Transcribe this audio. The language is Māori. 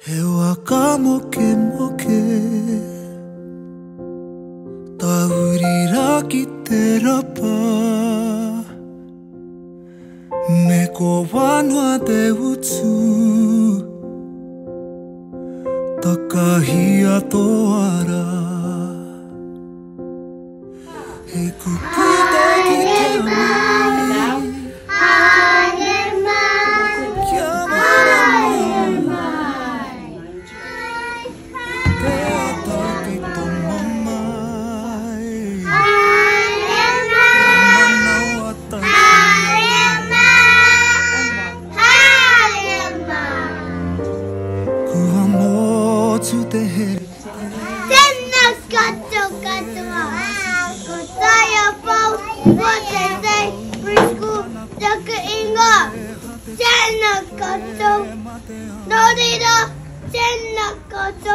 He waka moke moke Taurira ki te rapa Me ko wanoa te utu Takahia tō ara He kuku te ki te mai to the head. Tennas katso kotaya pau wote say preschool jaka inga. Tennas katso norida. Tennas katso